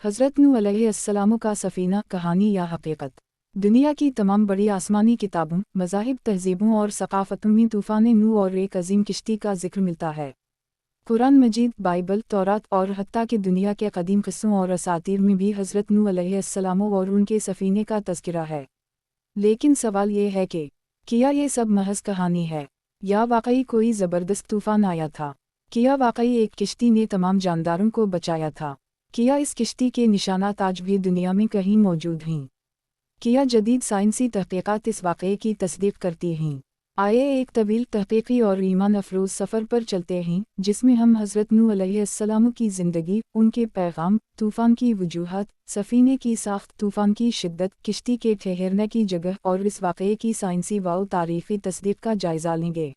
हज़रत नूह अलैहिस्सलाम का सफ़ीना, कहानी या हकीकत। दुनिया की तमाम बड़ी आसमानी किताबों, मज़ाहिब, तहज़ीबों और सक़ाफ़तों में तूफ़ान नूह और एक अजीम किश्ती का जिक्र मिलता है। कुरान मजीद, बाइबल, तौरात और हत्ता कि दुनिया के कदीम क़िस्सों और असातीर में भी हज़रत नूह अलैहिस्सलाम और उनके सफ़ीने का तज़किरा है। लेकिन सवाल ये है कि क्या ये सब महज़ कहानी है, या वाकई कोई ज़बरदस्त तूफ़ान आया था? क्या वाकई एक किश्ती ने तमाम जानदारों को बचाया था? क्या इस किश्ती के निशानात आज भी दुनिया में कहीं मौजूद हैं? क्या जदीद साइंसी तहक़ीक़ात इस वाक़ये की तस्दीक करती हैं? आइए एक तवील तहक़ीक़ी और ईमान अफरोज़ सफ़र पर चलते हैं, जिसमें हम हज़रत नूह अलैहिस्सलाम की ज़िंदगी, उनके पैगाम, तूफ़ान की वजूहात, सफ़ीने की साख्त, तूफ़ान की शिद्दत, किश्ती के ठहरने की जगह और इस वाक़ये की साइंसी व तारीख़ी तस्दीक का जायज़ा लेंगे।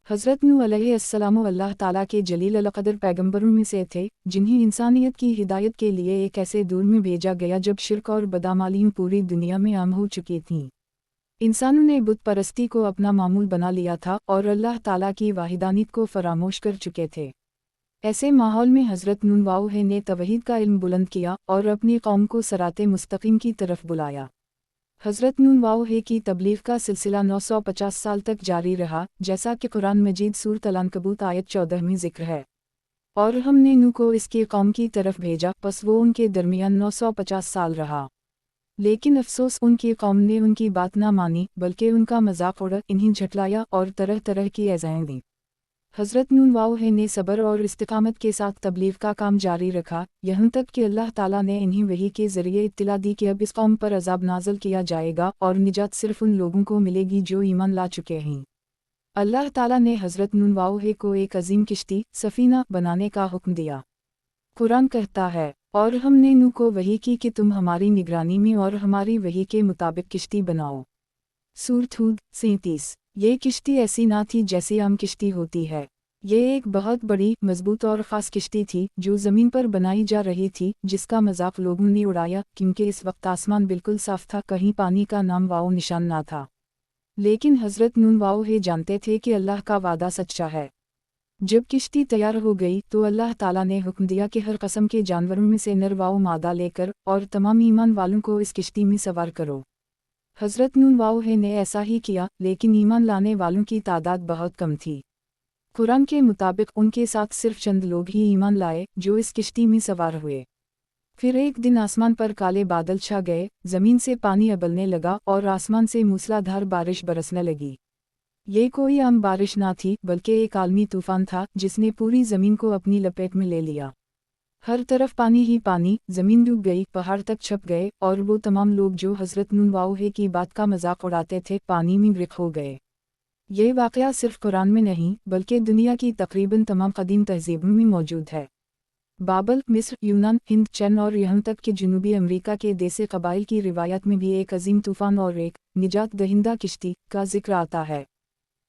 हज़रत नूह अलैहिस्सलाम अल्लाह ताला के जलील अल-क़द्र पैगम्बरों में से थे, जिन्हें इंसानियत की हिदायत के लिए एक ऐसे दौर में भेजा गया जब शिर्क और बदअमालियाँ पूरी दुनिया में आम हो चुकी थीं। इंसानों ने बुत परस्ती को अपना मामूल बना लिया था और अल्लाह ताला की वाहिदानियत को फरामोश कर चुके थे। ऐसे माहौल में हज़रत नूह ने तौहीद का इल्म बुलंद किया और अपनी कौम को सराते मुस्तकीम की तरफ बुलाया। हज़रत नूह की तबलीग का सिलसिला 950 साल तक जारी रहा, जैसा कि कुरान मजीद सूरत अल-अनकबूत आयत 14 में ज़िक्र है। और हमने नूह को इसकी कौम की तरफ भेजा, पस वो उनके दरमियान 950 साल रहा। लेकिन अफसोस, उनकी कौम ने उनकी बात ना मानी, बल्कि उनका मजाक उड़ा, इन्हें झटलाया और तरह तरह की एज़ाएँ दी। हज़रत नूह ने सब्र और इस्तिक़ामत के साथ तबलीग का काम जारी रखा, यहाँ तक कि अल्लाह ताला ने इन्हें वही के ज़रिए इत्तिला दी कि अब इस कौम पर अज़ाब नाज़िल किया जाएगा और निजात सिर्फ़ उन लोगों को मिलेगी जो ईमान ला चुके हैं। अल्लाह ताला ने हज़रत नूह को एक अजीम किश्ती, सफ़ीना, बनाने का हुक्म दिया। कुरान कहता है, और हमने नूह को वही की कि तुम हमारी निगरानी में और हमारी वही के मुताबिक किश्ती बनाओ। सूरत हूद 37। ये किश्ती ऐसी ना थी जैसी आम किश्ती होती है। ये एक बहुत बड़ी, मजबूत और ख़ास किश्ती थी जो ज़मीन पर बनाई जा रही थी, जिसका मजाक लोगों ने उड़ाया, क्योंकि इस वक्त आसमान बिल्कुल साफ था, कहीं पानी का नाम वाओ निशान ना था। लेकिन हज़रत नूह जानते थे कि अल्लाह का वादा सच्चा है। जब किश्ती तैयार हो गई तो अल्लाह ताला ने हुक्म दिया कि हर कस्म के जानवरों में से नर वाओ मादा लेकर और तमाम ईमान वालों को इस किश्ती में सवार करो। हज़रत नूह ने ऐसा ही किया, लेकिन ईमान लाने वालों की तादाद बहुत कम थी। कुरान के मुताबिक उनके साथ सिर्फ चंद लोग ही ईमान लाए, जो इस किश्ती में सवार हुए। फिर एक दिन आसमान पर काले बादल छा गए, ज़मीन से पानी उबलने लगा और आसमान से मूसलाधार बारिश बरसने लगी। ये कोई आम बारिश ना थी, बल्कि एक आलमी तूफ़ान था, जिसने पूरी ज़मीन को अपनी लपेट में ले लिया। हर तरफ पानी ही पानी, ज़मीन डूब गई, पहाड़ तक छप गए और वो तमाम लोग जो हज़रत नूह की बात का मजाक उड़ाते थे, पानी में गर्क हो गए। ये वाक़या सिर्फ कुरान में नहीं, बल्कि दुनिया की तकरीबन तमाम कदीम तहज़ीबों में मौजूद है। बाबल, मिस्र, यूनान, हिंद, चीन और यहाँ तक कि जनूबी अमरीका के देसी कबाइल की रिवायत में भी एक अजीम तूफ़ान और एक निजात दहिंदा किश्ती का जिक्र आता है।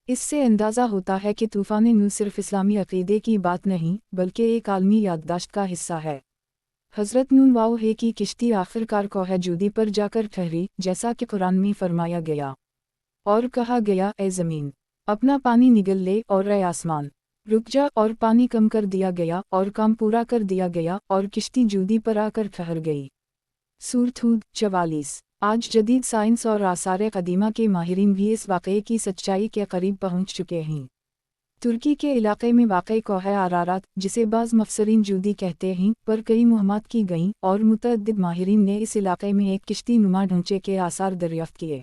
इससे अंदाज़ा होता है कि तूफ़ान नूह सिर्फ इस्लामी अक़ीदे की बात नहीं, बल्कि एक आलमी याददाश्त का हिस्सा है। हज़रत नूह की किश्ती आखिरकार कोह जूदी पर जाकर ठहरी, जैसा कि कुरान में फरमाया गया। और कहा गया, ए ज़मीन, अपना पानी निगल ले, और ए आसमान, रुक जा, और पानी कम कर दिया गया और काम पूरा कर दिया गया और किश्ती जूदी पर आकर ठहर गई। सूरत हूद 44। आज जदीद साइंस और आसार कदीमा के माहिरीन भी इस वाक़ये की सच्चाई के करीब पहुँच चुके हैं। तुर्की के इलाके में वाक़ई कोह अरारात, जिसे बाज़ मफसरीन जूदी कहते हैं, पर कई मुहम्मत की गईं और मुतअद्दिद माहिरीन ने इस इलाके में एक किश्ती नुमा ढांचे के आसार दरियाफ्त किए।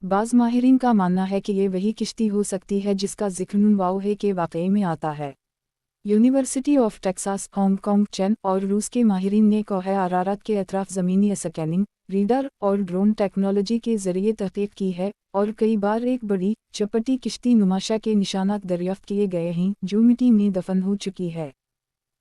बाज़ माहिरीन का मानना है कि ये वही किश्ती हो सकती है जिसका जिक्र नूह के वाक़ये में आता है। यूनिवर्सिटी ऑफ टेक्सास, हांगकांग, चीन और रूस के माहिरीन ने कोह अरारात के अतराफ ज़मीनी स्कैनिंग, रीडर और ड्रोन टेक्नोलॉजी के ज़रिए तहक़ीक़ की है और कई बार एक बड़ी, चपटी किश्ती नुमाशा के निशानात दरियाफ्त किए गए हैं, जो मिट्टी में दफन हो चुकी है।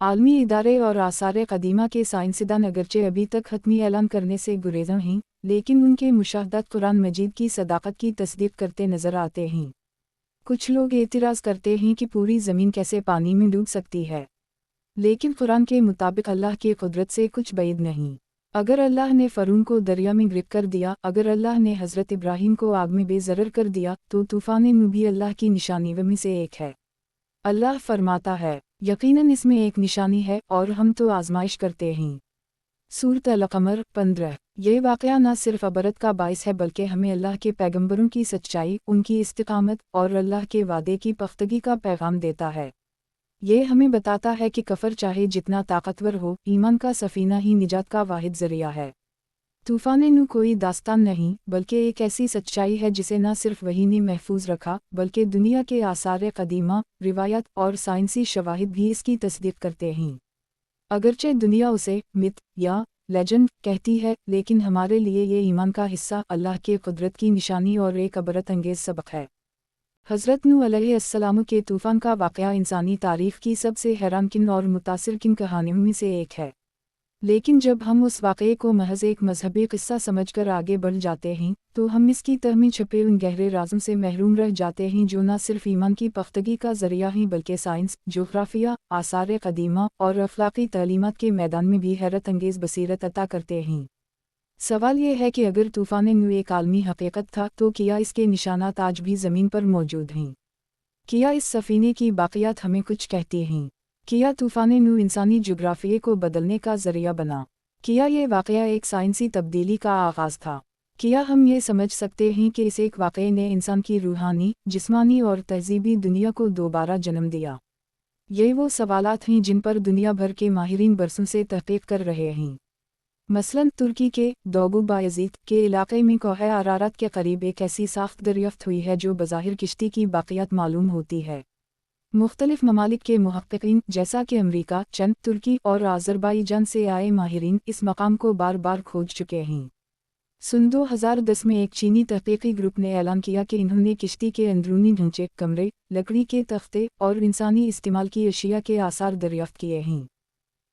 आलमी इदारे और आसार कदीमा के साइंसदान अगरचे अभी तक हतमी ऐलान करने से गुरेज़ हैं, लेकिन उनके मुशाहदात कुरान मजीद की सदाकत की तस्दीक करते नज़र आते हैं। कुछ लोग एतराज़ करते हैं कि पूरी ज़मीन कैसे पानी में डूब सकती है, लेकिन कुरान के मुताबिक अल्लाह की कुदरत से कुछ बैद नहीं। अगर अल्लाह ने फ़रून को दरिया में गिरफ़्त कर दिया, अगर अल्लाह ने हज़रत इब्राहीम को आग में बेज़रर कर दिया, तो तूफ़ान नूह भी अल्लाह की निशानियों में से एक है। अल्लाह फरमाता है, यकीनन इसमें एक निशानी है और हम तो आज़माइश करते हैं। सूरत अल-क़मर 15। ये वाक़या न सिर्फ़ अबरत का बाइस है बल्कि हमें अल्लाह के पैगंबरों की सच्चाई, उनकी इस्तिक़ामत और अल्लाह के वादे की पुख्तगी का पैगाम देता है। ये हमें बताता है कि कफ़र चाहे जितना ताकतवर हो, ईमान का सफ़ीना ही निजात का वाहिद ज़रिया है। तूफ़ान नूह कोई दास्तान नहीं, बल्कि एक ऐसी सच्चाई है जिसे न सिर्फ वही ने महफूज रखा, बल्कि दुनिया के आसार क़दीमा, रिवायत और साइंसी शवाहिद भी इसकी तस्दीक करते हैं। अगरचे दुनिया उसे मिथ या लेजेंड कहती है, लेकिन हमारे लिए ये ईमान का हिस्सा, अल्लाह के कुदरत की निशानी और एक अबरत अंगेज़ सबक है। हज़रत नूह अलैहिस्सलाम के तूफ़ान का वाक़या इंसानी तारीख़ की सबसे हैरानकिन और मुतासिरकिन कहानियों में से एक है। लेकिन जब हम उस वाक़ये को महज एक मजहबी क़िस्सा समझकर आगे बढ़ जाते हैं, तो हम इसकी तह में छुपे उन गहरे राज़ों से महरूम रह जाते हैं जो न सिर्फ ईमान की पुख्तगी का ज़रिया हैं बल्कि साइंस, जोग्राफिया, आसार क़दीमा और अखलाक़ी तालीमात के मैदान में भी हैरत अंगेज़ बसीरत अता करते हैं। सवाल ये है कि अगर तूफ़ान नूह एक आलमी हकीकत था, तो क्या इसके निशानात आज भी ज़मीन पर मौजूद हैं? क्या इस सफ़ीने की बाक़ियात हमें कुछ कहती हैं? क्या तूफ़ान नूह इंसानी जोग्राफ़िये को बदलने का ज़रिया बना? क्या ये वाक़या एक साइंसी तब्दीली का आगाज़ था? क्या हम ये समझ सकते हैं कि इस एक वाक़ये ने इंसान की रूहानी, जिस्मानी और तहज़ीबी दुनिया को दोबारा जन्म दिया? ये वो सवालात हैं जिन पर दुनिया भर के माहिरीन बरसों से तहक़ीक़ कर रहे हैं। मसलन तुर्की के दोगु बायज़ीद के इलाक़े में कोहे अरारत के करीब एक ऐसी साख्त दरियाफ़्त हुई है जो बज़ाहिर किश्ती की बाक़ियात मालूम होती है। मुख्तलिफ ममालिक के मुहक्किकीन जैसा कि अमरीका, चीन, तुर्की और अज़रबाईजान से आए माहिरीन इस मकाम को बार बार खोज चुके हैं। सन 2010 में एक चीनी तहक़ीक़ी ग्रुप ने ऐलान किया कि इन्होंने किश्ती के अंदरूनी ढांचे, कमरे, लकड़ी के तख्ते और इंसानी इस्तेमाल की अशिया के आसार दरियाफ़्त किए हैं।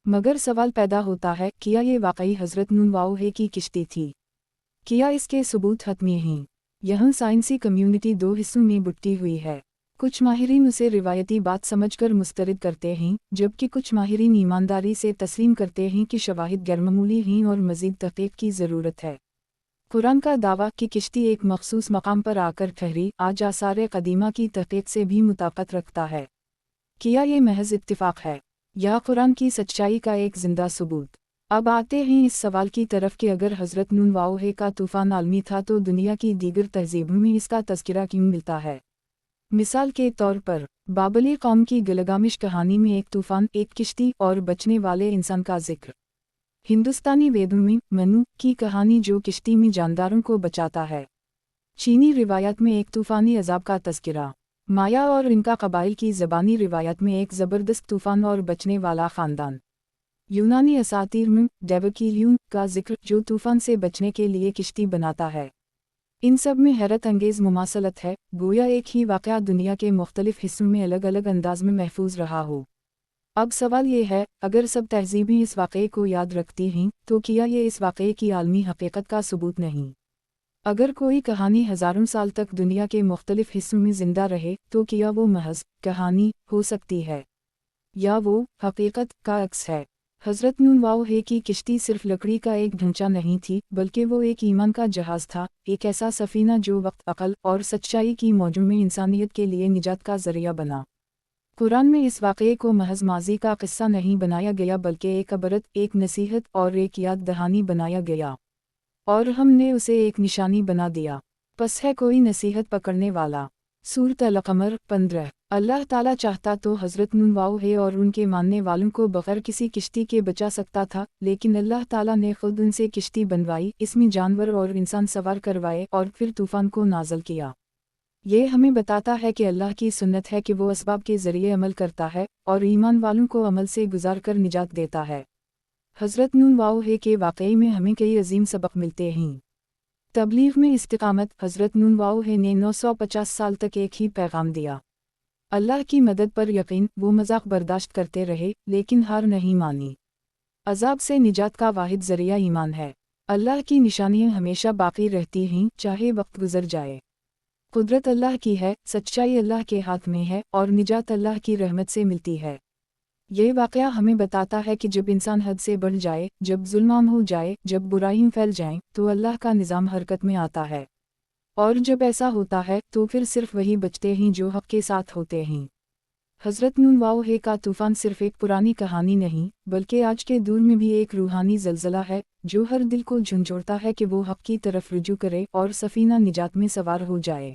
मगर सवाल पैदा होता है, क्या ये वाकई हज़रत नूह की किश्ती थी? क्या इसके सबूत हतमी हैं? यहाँ साइंसी कम्युनिटी दो हिस्सों में बटी हुई है। कुछ माहिरीन उसे रिवायती बात समझकर मुस्तरद करते हैं, जबकि कुछ माहिरीन ईमानदारी से तस्लीम करते हैं कि शवाहिद गैरमामूली हैं और मज़ीद तहक़ीक़ की ज़रूरत है। कुरान का दावा कि किश्ती एक मखसूस मकाम पर आकर ठहरी, आज आसार क़दीमा की तहक़ीक़ से भी मुताबिकत रखता है। क्या ये महज इत्तिफ़ाक़ है या कुरान की सच्चाई का एक ज़िंदा सबूत? अब आते हैं इस सवाल की तरफ कि अगर हज़रत नूह का तूफ़ान आलमी था तो दुनिया की दीगर तहज़ीबों में इसका तज़किरा क्यों मिलता है? मिसाल के तौर पर बाबली कौम की गिलगामिश कहानी में एक तूफ़ान, एक किश्ती और बचने वाले इंसान का जिक्र। हिंदुस्तानी वेदों में मनु की कहानी जो किश्ती में जानदारों को बचाता है। चीनी रिवायत में एक तूफ़ानी अज़ाब का तज़किरा। माया और इनका कबाइल की ज़बानी रिवायत में एक ज़बरदस्त तूफ़ान और बचने वाला ख़ानदान। यूनानी असातीर में डेवकीलियन का जिक्र जो तूफ़ान से बचने के लिए किश्ती बनाता है। इन सब में हैरत अंगेज़ मुमासलत है, गोया एक ही वाक़या दुनिया के मुख्तलिफ हिस्सों में अलग अलग अंदाज में महफूज रहा हो। अब सवाल ये है, अगर सब तहज़ीबें इस वाक़ये को याद रखती हैं, तो क्या ये इस वाक़ये की आलमी हकीकत का सबूत नहीं? अगर कोई कहानी हज़ारों साल तक दुनिया के मुख्तलिफ हिस्सों में ज़िंदा रहे, तो क्या वो महज कहानी हो सकती है या वो हकीकत का अक्स है? हज़रत नूह की किश्ती सिर्फ लकड़ी का एक ढांचा नहीं थी, बल्कि वो एक ईमान का जहाज़ था, एक ऐसा सफ़ीना जो वक्त, अक़ल और सच्चाई की मौजों में इंसानियत के लिए निजात का ज़रिया बना। कुरान में इस वाक़ये को महज माजी का क़िस्सा नहीं बनाया गया बल्कि एक अबरत, एक नसीहत और एक याद दहानी बनाया गया, और हमने उसे एक निशानी बना दिया। बस है कोई नसीहत पकड़ने वाला। सूरत अल-क़मर 15। अल्लाह ताला चाहता तो हज़रत नूह और उनके मानने वालों को बग़ैर किसी किश्ती के बचा सकता था, लेकिन अल्लाह ताला ने खुद उनसे किश्ती बनवाई, इसमें जानवर और इंसान सवार करवाए और फिर तूफ़ान को नाज़िल किया। ये हमें बताता है कि अल्लाह की सुन्नत है कि वो असबाब के ज़रिए अमल करता है और ईमान वालों को अमल से गुजार कर निजात देता है। हज़रत नूह के वाक़ये में हमें कई अजीम सबक मिलते हैं। तबलीग में इस्तिक़ामत। हज़रत नूह ने 950 साल तक एक ही पैगाम दिया। अल्लाह की मदद पर यकीन, वो मज़ाक बर्दाश्त करते रहे लेकिन हार नहीं मानी। अज़ाब से निजात का वाहिद ज़रिया ईमान है। अल्लाह की निशानियाँ हमेशा बाकी रहती हैं, चाहे वक्त गुजर जाए। कुदरत अल्लाह की है, सच्चाई अल्लाह के हाथ में है और निजात अल्लाह की रहमत से मिलती है। ये वाक़या हमें बताता है कि जब इंसान हद से बढ़ जाए, जब जुल्म हो जाए, जब बुराइयां फैल जाएं, तो अल्लाह का निज़ाम हरकत में आता है, और जब ऐसा होता है तो फिर सिर्फ वही बचते हैं जो हक़ के साथ होते हैं। حضرت نوح کا طوفان صرف ایک پرانی کہانی نہیں بلکہ آج کے دور میں بھی ایک روحانی زلزلہ ہے جو ہر دل کو جھنجھوڑتا ہے کہ وہ حق کی طرف رجوع کرے اور سفینہ نجات میں سوار ہو جائے۔